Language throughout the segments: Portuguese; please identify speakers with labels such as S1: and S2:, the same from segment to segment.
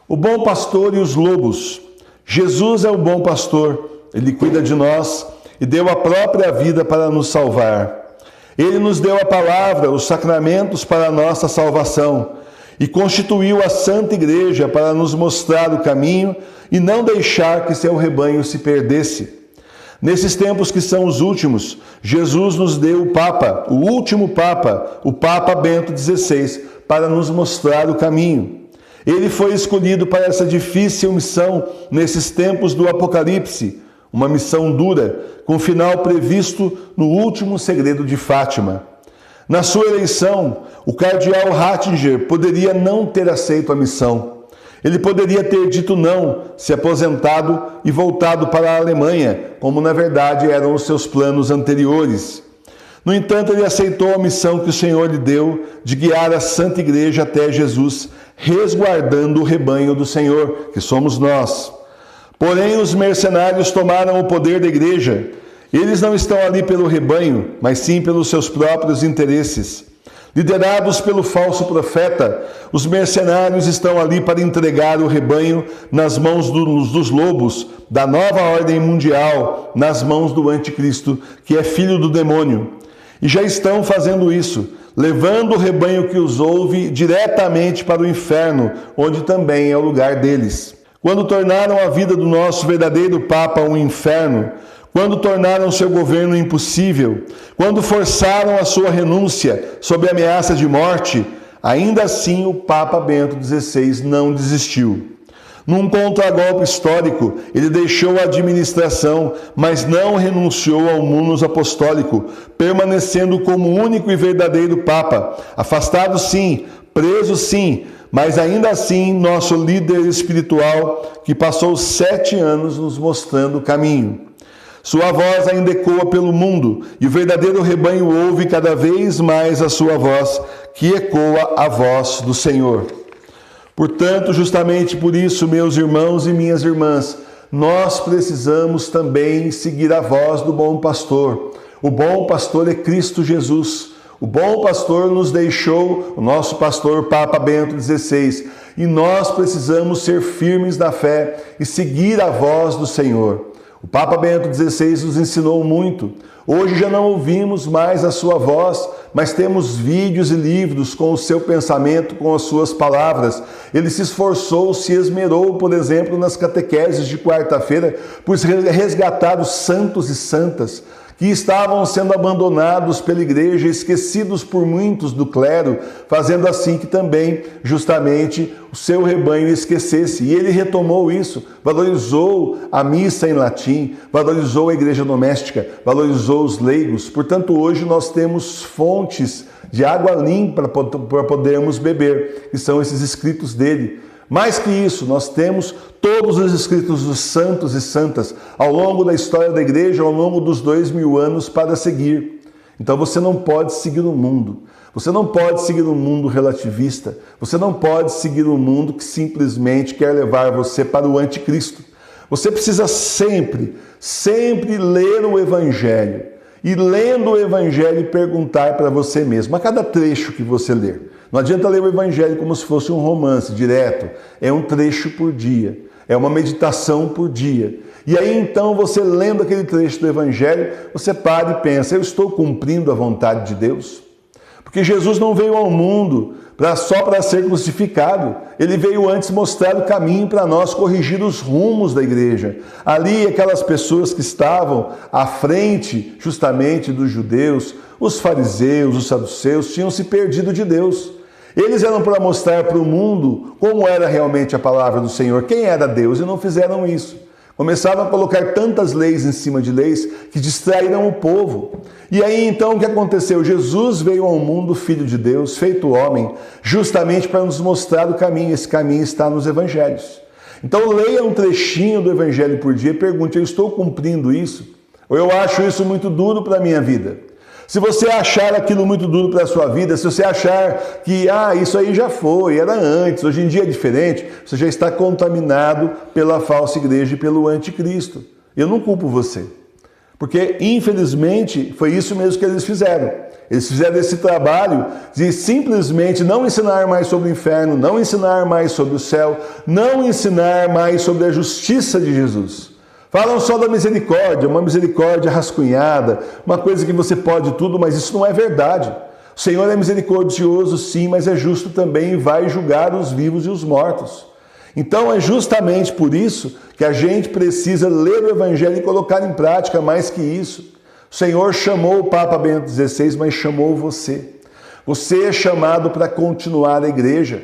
S1: O bom pastor e os lobos. Jesus é o bom pastor, ele cuida de nós e deu a própria vida para nos salvar. Ele nos deu a palavra, os sacramentos para a nossa salvação e constituiu a Santa Igreja para nos mostrar o caminho e não deixar que seu rebanho se perdesse. Nesses tempos que são os últimos, Jesus nos deu o Papa, o último Papa, o Papa Bento XVI, para nos mostrar o caminho. Ele foi escolhido para essa difícil missão nesses tempos do Apocalipse, uma missão dura, com final previsto no último segredo de Fátima. Na sua eleição, o cardeal Ratzinger poderia não ter aceito a missão. Ele poderia ter dito não, se aposentado e voltado para a Alemanha, como na verdade eram os seus planos anteriores. No entanto, ele aceitou a missão que o Senhor lhe deu de guiar a Santa Igreja até Jesus, resguardando o rebanho do Senhor, que somos nós. Porém, os mercenários tomaram o poder da igreja. Eles não estão ali pelo rebanho, mas sim pelos seus próprios interesses. Liderados pelo falso profeta, os mercenários estão ali para entregar o rebanho nas mãos dos lobos, da nova ordem mundial, nas mãos do anticristo, que é filho do demônio. E já estão fazendo isso, levando o rebanho que os ouve diretamente para o inferno, onde também é o lugar deles. Quando tornaram a vida do nosso verdadeiro Papa um inferno, quando tornaram seu governo impossível, quando forçaram a sua renúncia sob ameaça de morte, ainda assim o Papa Bento XVI não desistiu. Num contragolpe histórico, ele deixou a administração, mas não renunciou ao munus apostólico, permanecendo como único e verdadeiro Papa, afastado sim, preso sim, mas ainda assim nosso líder espiritual que passou 7 anos nos mostrando o caminho. Sua voz ainda ecoa pelo mundo e o verdadeiro rebanho ouve cada vez mais a sua voz, que ecoa a voz do Senhor. Portanto, justamente por isso, meus irmãos e minhas irmãs, nós precisamos também seguir a voz do bom pastor. O bom pastor é Cristo Jesus. O bom pastor nos deixou, o nosso pastor Papa Bento XVI, e nós precisamos ser firmes na fé e seguir a voz do Senhor. O Papa Bento XVI nos ensinou muito. Hoje já não ouvimos mais a sua voz, mas temos vídeos e livros com o seu pensamento, com as suas palavras. Ele se esforçou, se esmerou, por exemplo, nas catequeses de quarta-feira, por resgatar os santos e santas que estavam sendo abandonados pela igreja, esquecidos por muitos do clero, fazendo assim que também, justamente, o seu rebanho esquecesse. E ele retomou isso, valorizou a missa em latim, valorizou a igreja doméstica, valorizou os leigos. Portanto, hoje nós temos fontes de água limpa para podermos beber, que são esses escritos dele. Mais que isso, nós temos todos os escritos dos santos e santas ao longo da história da igreja, ao longo dos 2000 anos para seguir. Então você não pode seguir o mundo. Você não pode seguir um mundo relativista. Você não pode seguir um mundo que simplesmente quer levar você para o anticristo. Você precisa sempre ler o Evangelho. E lendo o Evangelho perguntar para você mesmo, a cada trecho que você ler. Não adianta ler o Evangelho como se fosse um romance direto. É um trecho por dia. É uma meditação por dia. E aí então você lendo aquele trecho do Evangelho, você para e pensa, eu estou cumprindo a vontade de Deus? Porque Jesus não veio ao mundo só para ser crucificado. Ele veio antes mostrar o caminho para nós, corrigir os rumos da igreja. Ali, aquelas pessoas que estavam à frente, justamente, dos judeus, os fariseus, os saduceus, tinham se perdido de Deus. Eles eram para mostrar para o mundo como era realmente a palavra do Senhor, quem era Deus, e não fizeram isso. Começaram a colocar tantas leis em cima de leis que distraíram o povo. E aí então o que aconteceu? Jesus veio ao mundo, Filho de Deus, feito homem, justamente para nos mostrar o caminho. Esse caminho está nos evangelhos. Então leia um trechinho do evangelho por dia e pergunte, eu estou cumprindo isso? Ou eu acho isso muito duro para a minha vida? Se você achar aquilo muito duro para a sua vida, se você achar que isso aí já foi, era antes, hoje em dia é diferente, você já está contaminado pela falsa igreja e pelo anticristo. Eu não culpo você, porque infelizmente foi isso mesmo que eles fizeram. Eles fizeram esse trabalho de simplesmente não ensinar mais sobre o inferno, não ensinar mais sobre o céu, não ensinar mais sobre a justiça de Jesus. Falam só da misericórdia, uma misericórdia rascunhada, uma coisa que você pode tudo, mas isso não é verdade. O Senhor é misericordioso sim, mas é justo também e vai julgar os vivos e os mortos. Então é justamente por isso que a gente precisa ler o Evangelho e colocar em prática mais que isso. O Senhor chamou o Papa Bento XVI, mas chamou você. Você é chamado para continuar a igreja.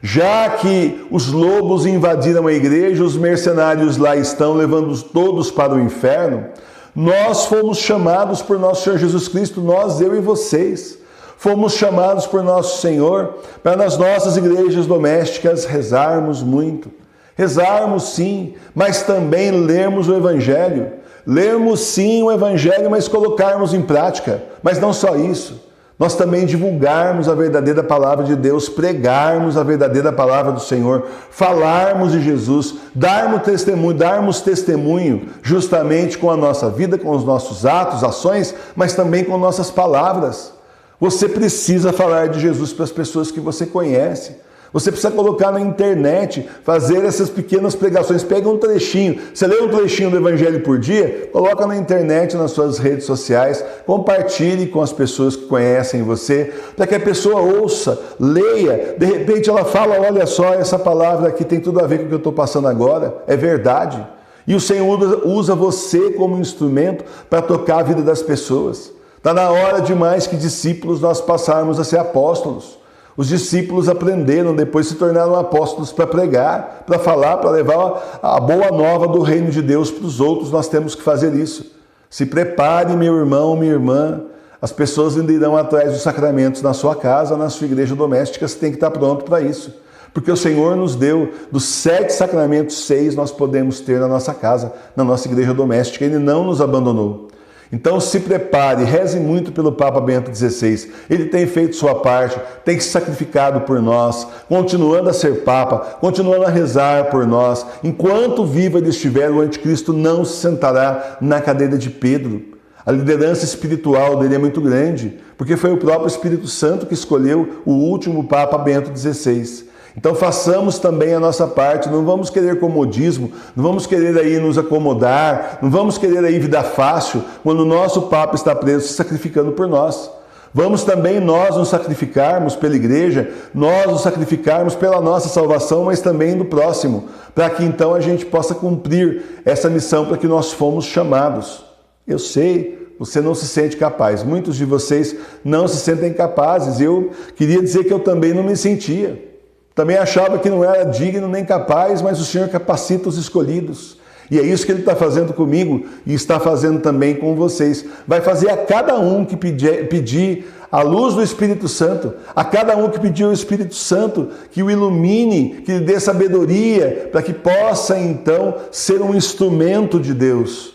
S1: Já que os lobos invadiram a igreja, os mercenários lá estão levando todos para o inferno, nós fomos chamados por nosso Senhor Jesus Cristo, nós, eu e vocês. Fomos chamados por nosso Senhor para nas nossas igrejas domésticas rezarmos muito. Rezarmos sim, mas também lermos o Evangelho. Lermos sim o Evangelho, mas colocarmos em prática. Mas não só isso. Nós também divulgarmos a verdadeira palavra de Deus, pregarmos a verdadeira palavra do Senhor, falarmos de Jesus, darmos testemunho justamente com a nossa vida, com os nossos atos, ações, mas também com nossas palavras. Você precisa falar de Jesus para as pessoas que você conhece. Você precisa colocar na internet, fazer essas pequenas pregações. Pega um trechinho, você lê um trechinho do Evangelho por dia, coloca na internet, nas suas redes sociais, compartilhe com as pessoas que conhecem você, para que a pessoa ouça, leia, de repente ela fala, olha só, essa palavra aqui tem tudo a ver com o que eu estou passando agora, é verdade. E o Senhor usa você como instrumento para tocar a vida das pessoas. Está na hora demais que discípulos nós passarmos a ser apóstolos. Os discípulos aprenderam, depois se tornaram apóstolos para pregar, para falar, para levar a boa nova do reino de Deus para os outros. Nós temos que fazer isso. Se prepare, meu irmão, minha irmã. As pessoas ainda irão atrás dos sacramentos na sua casa, na sua igreja doméstica. Você tem que estar pronto para isso. Porque o Senhor nos deu, dos 7 sacramentos, 6 nós podemos ter na nossa casa, na nossa igreja doméstica. Ele não nos abandonou. Então se prepare, reze muito pelo Papa Bento XVI. Ele tem feito sua parte, tem se sacrificado por nós, continuando a ser Papa, continuando a rezar por nós. Enquanto vivo ele estiver, o anticristo não se sentará na cadeira de Pedro. A liderança espiritual dele é muito grande, porque foi o próprio Espírito Santo que escolheu o último Papa Bento XVI. Então façamos também a nossa parte, não vamos querer comodismo, não vamos querer aí nos acomodar, não vamos querer aí vida fácil, quando o nosso Papa está preso se sacrificando por nós. Vamos também nós nos sacrificarmos pela igreja, nós nos sacrificarmos pela nossa salvação, mas também do próximo, para que então a gente possa cumprir essa missão para que nós fomos chamados. Eu sei, você não se sente capaz, muitos de vocês não se sentem capazes, eu queria dizer que eu também não me sentia. Também achava que não era digno nem capaz, mas o Senhor capacita os escolhidos. E é isso que Ele está fazendo comigo e está fazendo também com vocês. Vai fazer a cada um que pedir a luz do Espírito Santo, a cada um que pedir o Espírito Santo, que o ilumine, que lhe dê sabedoria, para que possa então ser um instrumento de Deus.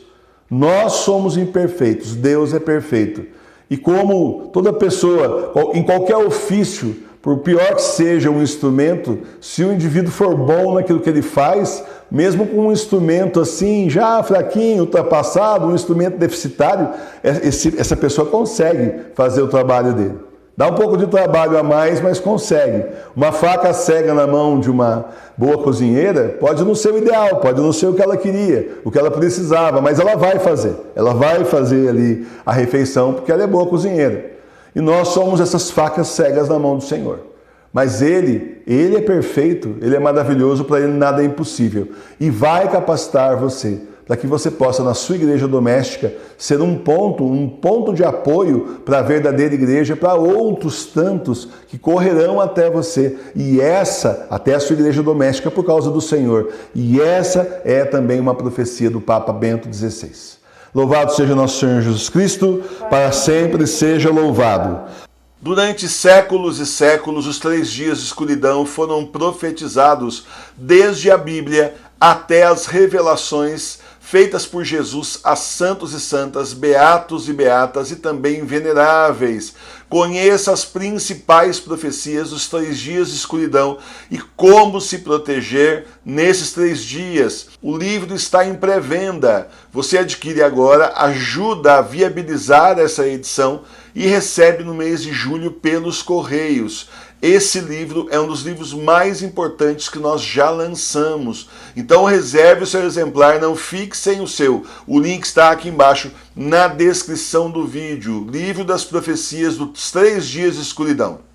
S1: Nós somos imperfeitos, Deus é perfeito. E como toda pessoa, em qualquer ofício, por pior que seja um instrumento, se o indivíduo for bom naquilo que ele faz, mesmo com um instrumento assim, já fraquinho, ultrapassado, um instrumento deficitário, essa pessoa consegue fazer o trabalho dele. Dá um pouco de trabalho a mais, mas consegue. Uma faca cega na mão de uma boa cozinheira pode não ser o ideal, pode não ser o que ela queria, o que ela precisava, mas ela vai fazer. Ela vai fazer ali a refeição porque ela é boa cozinheira. E nós somos essas facas cegas na mão do Senhor. Mas Ele é perfeito, Ele é maravilhoso, para Ele nada é impossível. E vai capacitar você, para que você possa, na sua igreja doméstica, ser um ponto de apoio para a verdadeira igreja, para outros tantos que correrão até você. E até a sua igreja doméstica, por causa do Senhor. E essa é também uma profecia do Papa Bento XVI. Louvado seja nosso Senhor Jesus Cristo, para sempre seja louvado. Durante séculos e séculos, os 3 dias de escuridão foram profetizados desde a Bíblia até as revelações feitas por Jesus a santos e santas, beatos e beatas e também veneráveis. Conheça as principais profecias dos 3 dias de escuridão e como se proteger nesses 3 dias. O livro está em pré-venda. Você adquire agora, ajuda a viabilizar essa edição e recebe no mês de julho pelos correios. Esse livro é um dos livros mais importantes que nós já lançamos. Então reserve o seu exemplar, não fique sem o seu. O link está aqui embaixo na descrição do vídeo. Livro das Profecias dos 3 dias de escuridão.